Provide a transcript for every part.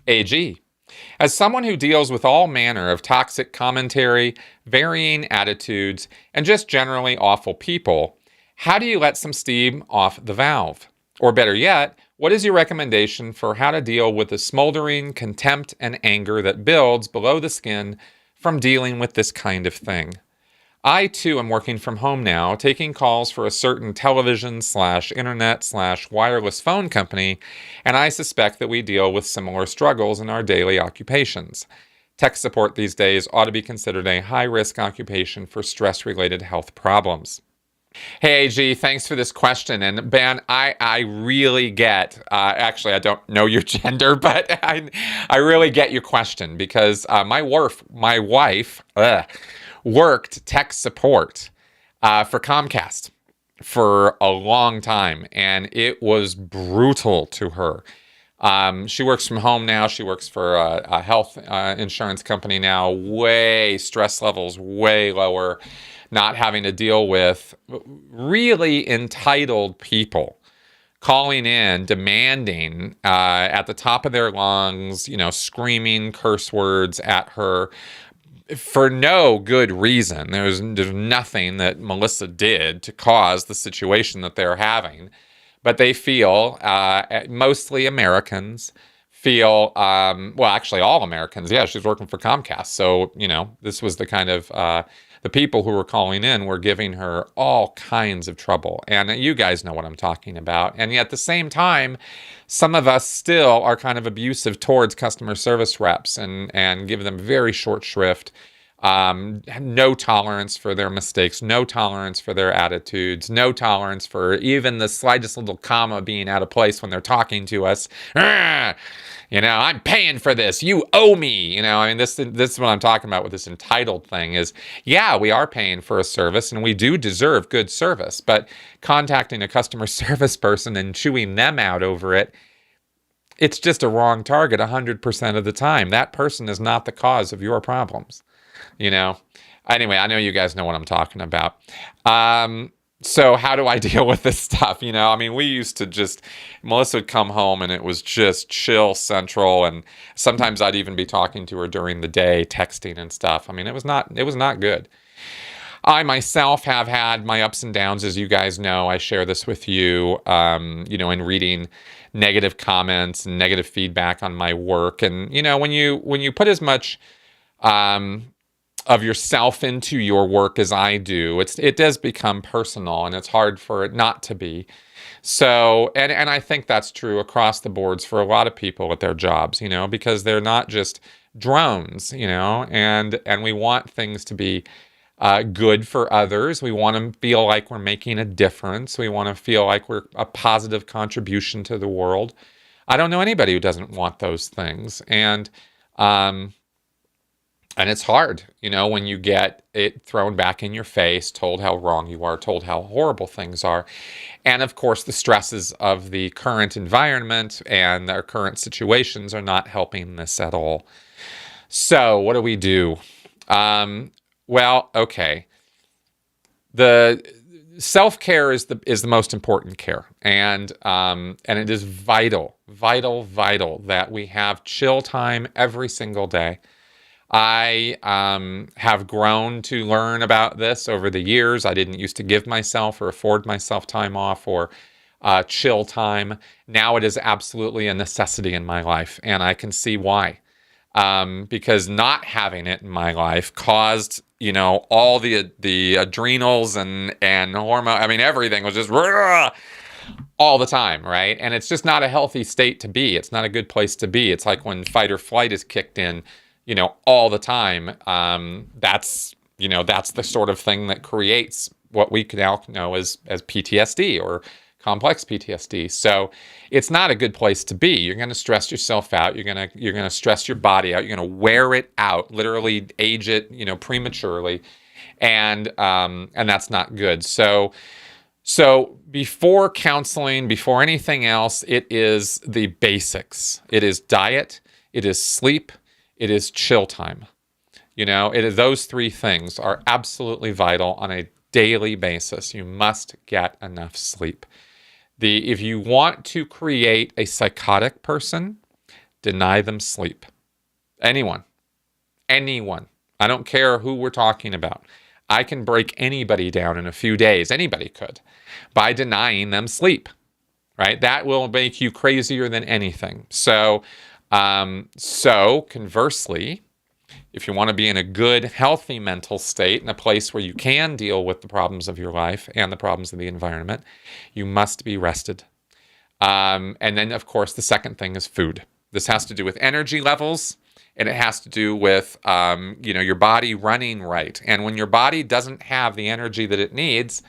AG. As someone who deals with all manner of toxic commentary, varying attitudes, and just generally awful people, how do you let some steam off the valve? Or better yet, what is your recommendation for how to deal with the smoldering contempt and anger that builds below the skin from dealing with this kind of thing? I too am working from home now, taking calls for a certain television slash internet slash wireless phone company, and I suspect that we deal with similar struggles in our daily occupations. Tech support these days ought to be considered a high risk occupation for stress related health problems. Hey, AG, thanks for this question. And Ben, I really get, actually, I don't know your gender, but I really get your question because my wife worked tech support for Comcast for a long time, and it was brutal to her. She works from home now. She works for a health insurance company now. Way stress levels way lower. Not having to deal with really entitled people calling in, demanding at the top of their lungs, screaming curse words at her for no good reason. There's nothing that Melissa did to cause the situation that they're having. But they feel, mostly Americans, feel, well, actually all Americans. Yeah, she's working for Comcast. So, this was the kind of, the people who were calling in were giving her all kinds of trouble. And you guys know what I'm talking about. And yet at the same time, some of us still are kind of abusive towards customer service reps and give them very short shrift. No tolerance for their mistakes, no tolerance for their attitudes, no tolerance for even the slightest little comma being out of place when they're talking to us. I'm paying for this. You owe me. This is what I'm talking about with this entitled thing is, yeah, we are paying for a service and we do deserve good service, but contacting a customer service person and chewing them out over it, it's just a wrong target 100% of the time. That person is not the cause of your problems. Anyway, I know you guys know what I'm talking about. So how do I deal with this stuff? We used to Melissa would come home and it was just chill central. And sometimes I'd even be talking to her during the day, texting and stuff. It was not good. I myself have had my ups and downs, as you guys know. I share this with you, in reading negative comments and negative feedback on my work. And, when you put as much, of yourself into your work as I do, it does become personal, and it's hard for it not to be. So, and I think that's true across the boards for a lot of people at their jobs, because they're not just drones, and we want things to be good for others. We want to feel like we're making a difference. We want to feel like we're a positive contribution to the world. I don't know anybody who doesn't want those things. And it's hard, when you get it thrown back in your face, told how wrong you are, told how horrible things are. And of course, the stresses of the current environment and our current situations are not helping this at all. So what do we do? Well, okay. The self-care is the most important care. And it is vital that we have chill time every single day. I have grown to learn about this over the years. I didn't used to give myself or afford myself time off or chill time. Now it is absolutely a necessity in my life, and I can see why. Because not having it in my life caused, all the adrenals and hormone. Everything was just all the time, right? And it's just not a healthy state to be. It's not a good place to be. It's like when fight or flight is kicked in, all the time. That's the sort of thing that creates what we now know as PTSD or complex PTSD. So it's not a good place to be. You're going to stress yourself out. You're going to stress your body out. You're going to wear it out, literally age it, prematurely. And that's not good. So before counseling, before anything else, it is the basics. It is diet, it is sleep, it is chill time. Those three things are absolutely vital on a daily basis. You must get enough sleep. If you want to create a psychotic person, deny them sleep. Anyone. Anyone. I don't care who we're talking about. I can break anybody down in a few days. Anybody could. By denying them sleep. Right? That will make you crazier than anything. So conversely, if you want to be in a good, healthy mental state, in a place where you can deal with the problems of your life and the problems of the environment, you must be rested. And then, of course, the second thing is food. This has to do with energy levels, and it has to do with, your body running right. And when your body doesn't have the energy that it needs,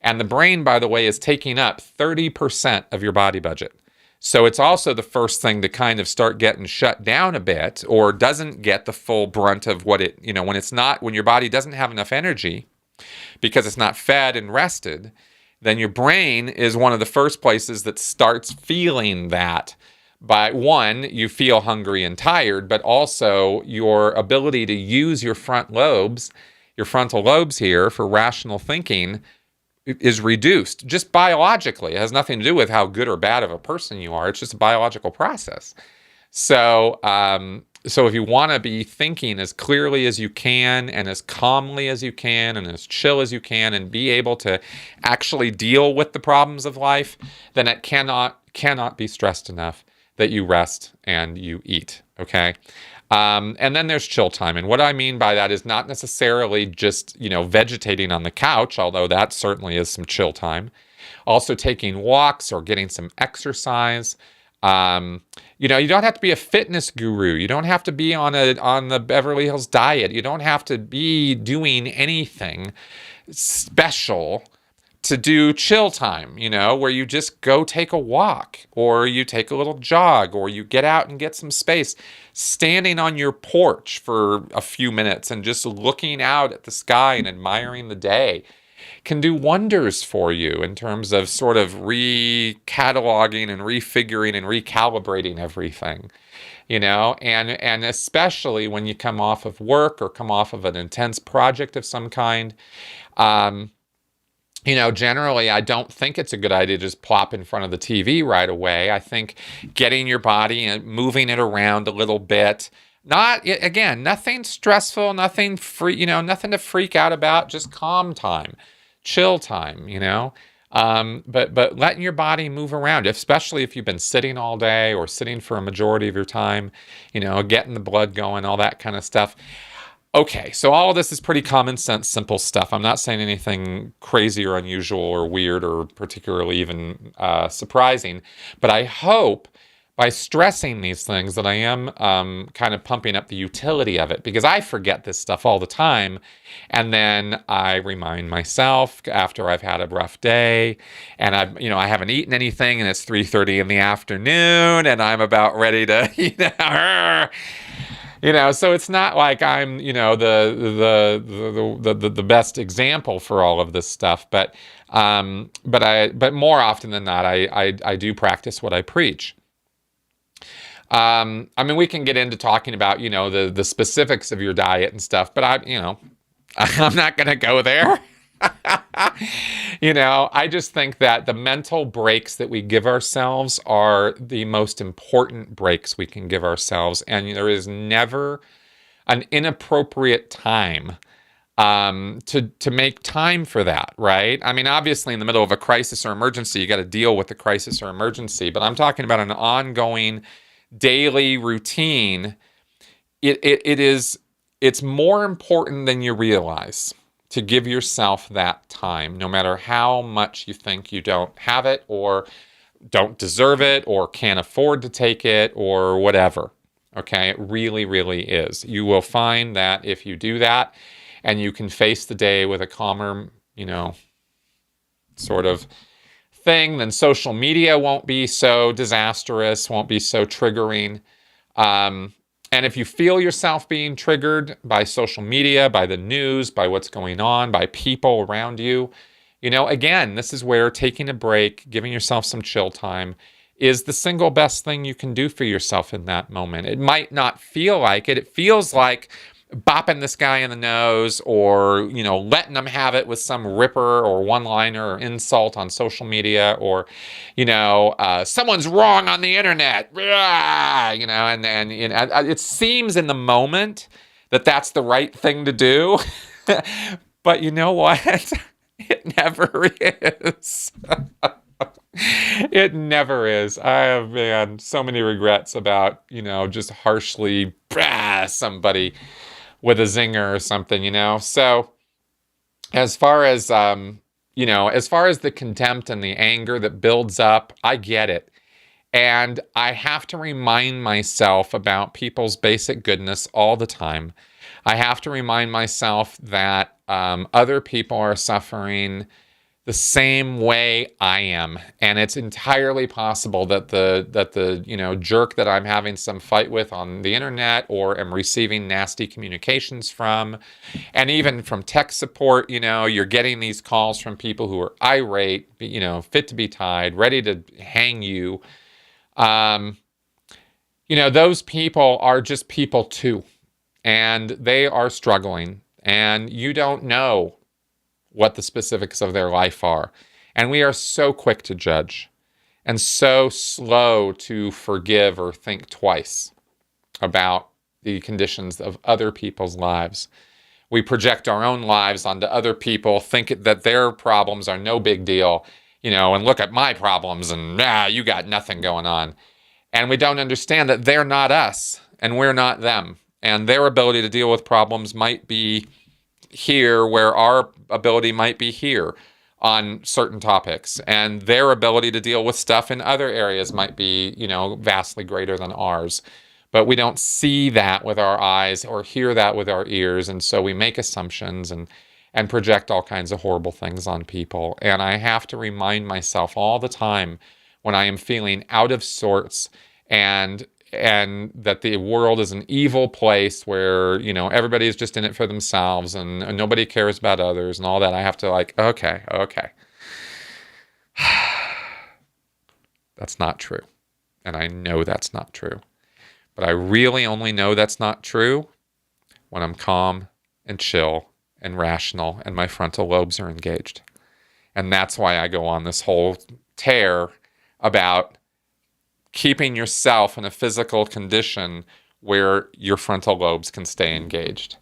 and the brain, by the way, is taking up 30% of your body budget. So it's also the first thing to kind of start getting shut down a bit, or doesn't get the full brunt of what it, when your body doesn't have enough energy because it's not fed and rested, then your brain is one of the first places that starts feeling that. By one, you feel hungry and tired, but also your ability to use your frontal lobes here for rational thinking is reduced just biologically. It has nothing to do with how good or bad of a person you are. It's just a biological process. So if you want to be thinking as clearly as you can and as calmly as you can and as chill as you can and be able to actually deal with the problems of life, then it cannot be stressed enough that you rest and you eat, okay? And then there's chill time. And what I mean by that is not necessarily just, vegetating on the couch, although that certainly is some chill time. Also taking walks or getting some exercise. You don't have to be a fitness guru. You don't have to be on the Beverly Hills diet. You don't have to be doing anything special to do chill time, where you just go take a walk, or you take a little jog, or you get out and get some space. Standing on your porch for a few minutes and just looking out at the sky and admiring the day can do wonders for you in terms of sort of recataloguing and refiguring and recalibrating everything, and especially when you come off of work or come off of an intense project of some kind. Generally, I don't think it's a good idea to just plop in front of the TV right away. I think getting your body and moving it around a little bit, nothing stressful, nothing nothing to freak out about, just calm time, chill time, but letting your body move around, especially if you've been sitting all day or sitting for a majority of your time, getting the blood going, all that kind of stuff. Okay, so all of this is pretty common sense, simple stuff. I'm not saying anything crazy or unusual or weird or particularly even surprising, but I hope by stressing these things that I am kind of pumping up the utility of it, because I forget this stuff all the time, and then I remind myself after I've had a rough day, and I haven't eaten anything, and it's 3:30 in the afternoon, and I'm about ready to, so it's not like I'm, the best example for all of this stuff, but more often than not, I do practice what I preach. We can get into talking about, the specifics of your diet and stuff, but I'm not going to go there. I just think that the mental breaks that we give ourselves are the most important breaks we can give ourselves. And there is never an inappropriate time to make time for that, right? Obviously in the middle of a crisis or emergency, you got to deal with the crisis or emergency, but I'm talking about an ongoing daily routine. It's more important than you realize to give yourself that time, no matter how much you think you don't have it or don't deserve it or can't afford to take it or whatever. Okay, it really, really is. You will find that if you do that and you can face the day with a calmer, sort of thing, then social media won't be so disastrous, won't be so triggering. And if you feel yourself being triggered by social media, by the news, by what's going on, by people around you, again, this is where taking a break, giving yourself some chill time is the single best thing you can do for yourself in that moment. It might not feel like it. It feels like bopping this guy in the nose, or, letting them have it with some ripper or one-liner or insult on social media, or, someone's wrong on the internet, and it seems in the moment that that's the right thing to do. But you know what? It never is. It never is. I have had so many regrets about, just harshly somebody with a zinger or something. So as far as, as far as the contempt and the anger that builds up, I get it. And I have to remind myself about people's basic goodness all the time. I have to remind myself that other people are suffering the same way I am, and it's entirely possible that the jerk that I'm having some fight with on the internet, or am receiving nasty communications from, and even from tech support, you're getting these calls from people who are irate, fit to be tied, ready to hang you. Those people are just people too, and they are struggling, and you don't know what the specifics of their life are. And we are so quick to judge and so slow to forgive or think twice about the conditions of other people's lives. We project our own lives onto other people, think that their problems are no big deal, and look at my problems and, you got nothing going on. And we don't understand that they're not us and we're not them. And their ability to deal with problems might be here where our ability might be here on certain topics, and their ability to deal with stuff in other areas might be, vastly greater than ours. But we don't see that with our eyes or hear that with our ears, and so we make assumptions and project all kinds of horrible things on people. And I have to remind myself all the time when I am feeling out of sorts and that the world is an evil place where, everybody's just in it for themselves and nobody cares about others and all that. I have to okay. That's not true. And I know that's not true. But I really only know that's not true when I'm calm and chill and rational and my frontal lobes are engaged. And that's why I go on this whole tear about keeping yourself in a physical condition where your frontal lobes can stay engaged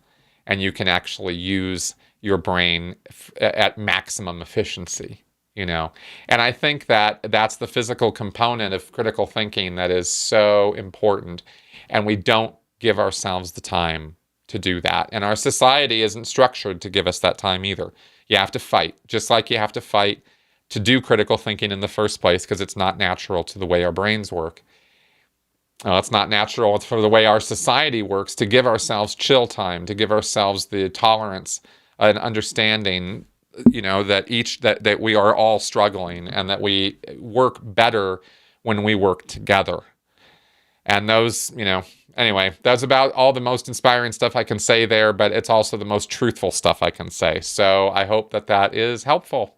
and you can actually use your brain at maximum efficiency, And I think that that's the physical component of critical thinking that is so important. And we don't give ourselves the time to do that. And our society isn't structured to give us that time either. You have to fight, just like you have to fight to do critical thinking in the first place, because it's not natural to the way our brains work. It's not natural for the way our society works to give ourselves chill time, to give ourselves the tolerance and understanding, that we are all struggling and that we work better when we work together. And those, anyway, that's about all the most inspiring stuff I can say there, but it's also the most truthful stuff I can say. So I hope that is helpful.